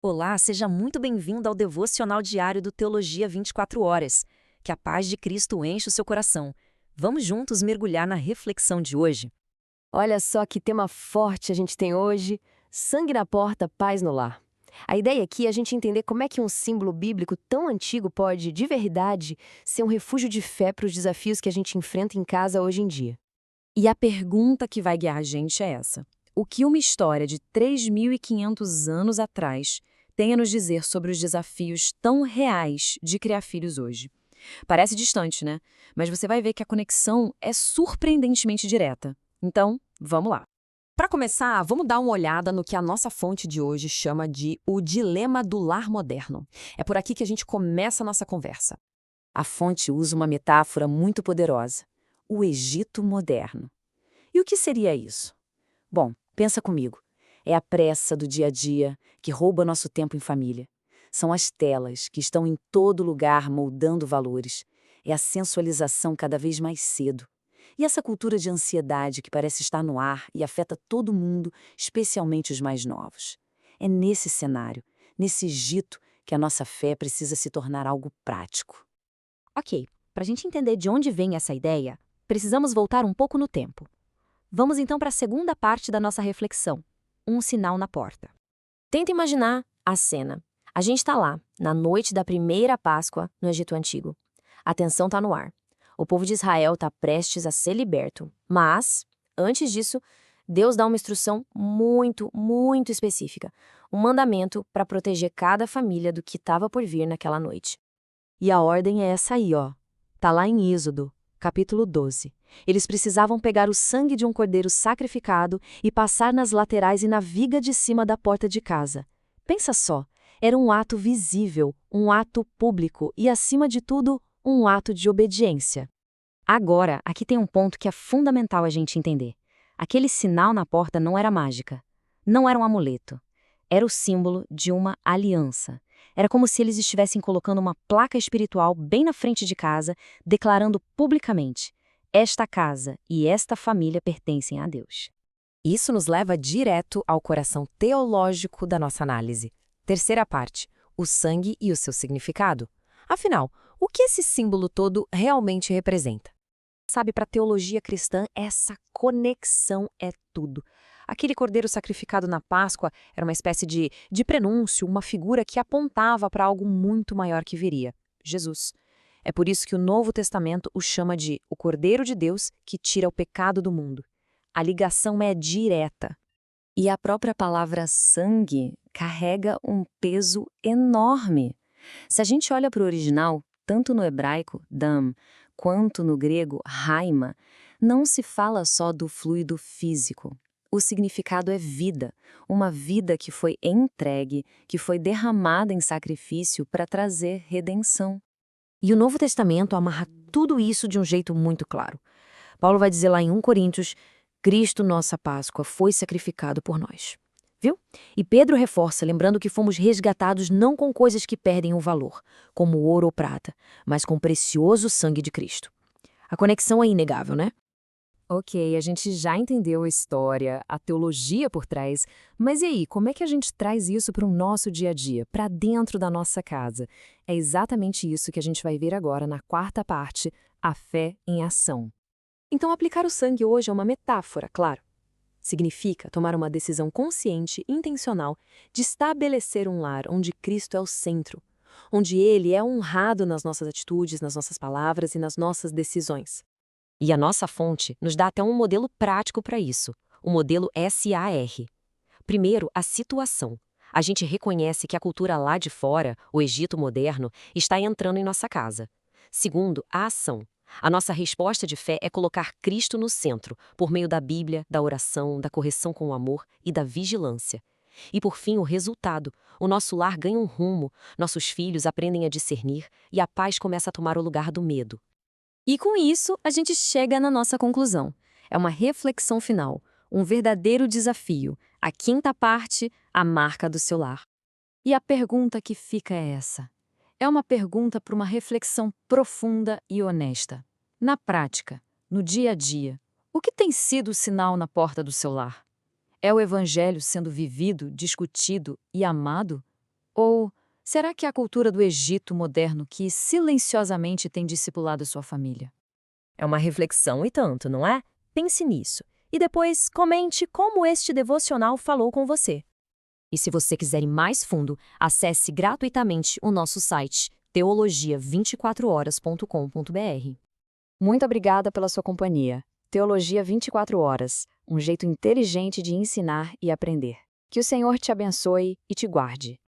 Olá, seja muito bem-vindo ao devocional diário do Teologia 24 Horas. Que a paz de Cristo enche o seu coração. Vamos juntos mergulhar na reflexão de hoje? Olha só que tema forte a gente tem hoje: sangue na porta, paz no lar. A ideia aqui é a gente entender como é que um símbolo bíblico tão antigo pode, de verdade, ser um refúgio de fé para os desafios que a gente enfrenta em casa hoje em dia. E a pergunta que vai guiar a gente é essa: o que uma história de 3.500 anos atrás tem a nos dizer sobre os desafios tão reais de criar filhos hoje? Parece distante, né? Mas você vai ver que a conexão é surpreendentemente direta. Então, vamos lá. Para começar, vamos dar uma olhada no que a nossa fonte de hoje chama de o dilema do lar moderno. É por aqui que a gente começa a nossa conversa. A fonte usa uma metáfora muito poderosa: o Egito moderno. E o que seria isso? Bom, pensa comigo. É a pressa do dia a dia que rouba nosso tempo em família. São as telas que estão em todo lugar moldando valores. É a sensualização cada vez mais cedo. E essa cultura de ansiedade que parece estar no ar e afeta todo mundo, especialmente os mais novos. É nesse cenário, nesse Egito, que a nossa fé precisa se tornar algo prático. Ok, para a gente entender de onde vem essa ideia, precisamos voltar um pouco no tempo. Vamos então para a segunda parte da nossa reflexão: um sinal na porta. Tenta imaginar a cena. A gente está lá, na noite da primeira Páscoa no Egito Antigo. A tensão está no ar. O povo de Israel está prestes a ser liberto. Mas, antes disso, Deus dá uma instrução muito específica. Um mandamento para proteger cada família do que estava por vir naquela noite. E a ordem é essa aí, ó. Tá lá em Êxodo, capítulo 12. Eles precisavam pegar o sangue de um cordeiro sacrificado e passar nas laterais e na viga de cima da porta de casa. Pensa só, era um ato visível, um ato público e, acima de tudo, um ato de obediência. Agora, aqui tem um ponto que é fundamental a gente entender. Aquele sinal na porta não era mágica. Não era um amuleto. Era o símbolo de uma aliança. Era como se eles estivessem colocando uma placa espiritual bem na frente de casa, declarando publicamente: esta casa e esta família pertencem a Deus. Isso nos leva direto ao coração teológico da nossa análise. Terceira parte: o sangue e o seu significado. Afinal, o que esse símbolo todo realmente representa? Sabe, para a teologia cristã, essa conexão é tudo. Aquele cordeiro sacrificado na Páscoa era uma espécie de prenúncio, uma figura que apontava para algo muito maior que viria: Jesus. É por isso que o Novo Testamento o chama de o Cordeiro de Deus que tira o pecado do mundo. A ligação é direta. E a própria palavra sangue carrega um peso enorme. Se a gente olha para o original, tanto no hebraico, dam, quanto no grego, haima, não se fala só do fluido físico. O significado é vida, uma vida que foi entregue, que foi derramada em sacrifício para trazer redenção. E o Novo Testamento amarra tudo isso de um jeito muito claro. Paulo vai dizer lá em 1 Coríntios: Cristo, nossa Páscoa, foi sacrificado por nós. Viu? E Pedro reforça, lembrando que fomos resgatados não com coisas que perdem o valor, como ouro ou prata, mas com o precioso sangue de Cristo. A conexão é inegável, né? Ok, a gente já entendeu a história, a teologia por trás, mas e aí, como é que a gente traz isso para o nosso dia a dia, para dentro da nossa casa? É exatamente isso que a gente vai ver agora na quarta parte: a fé em ação. Então, aplicar o sangue hoje é uma metáfora, claro. Significa tomar uma decisão consciente e intencional de estabelecer um lar onde Cristo é o centro, onde Ele é honrado nas nossas atitudes, nas nossas palavras e nas nossas decisões. E a nossa fonte nos dá até um modelo prático para isso, o modelo SAR. Primeiro, a situação. A gente reconhece que a cultura lá de fora, o Egito moderno, está entrando em nossa casa. Segundo, a ação. A nossa resposta de fé é colocar Cristo no centro, por meio da Bíblia, da oração, da correção com o amor e da vigilância. E por fim, o resultado. O nosso lar ganha um rumo, nossos filhos aprendem a discernir e a paz começa a tomar o lugar do medo. E com isso, a gente chega na nossa conclusão. É uma reflexão final, um verdadeiro desafio. A quinta parte: a marca do seu lar. E a pergunta que fica é essa. É uma pergunta para uma reflexão profunda e honesta. Na prática, no dia a dia, o que tem sido o sinal na porta do seu lar? É o evangelho sendo vivido, discutido e amado? Ou será que é a cultura do Egito moderno que silenciosamente tem discipulado sua família? É uma reflexão e tanto, não é? Pense nisso. E depois comente como este devocional falou com você. E se você quiser ir mais fundo, acesse gratuitamente o nosso site teologia24horas.com.br. Muito obrigada pela sua companhia. Teologia 24 horas, um jeito inteligente de ensinar e aprender. Que o Senhor te abençoe e te guarde.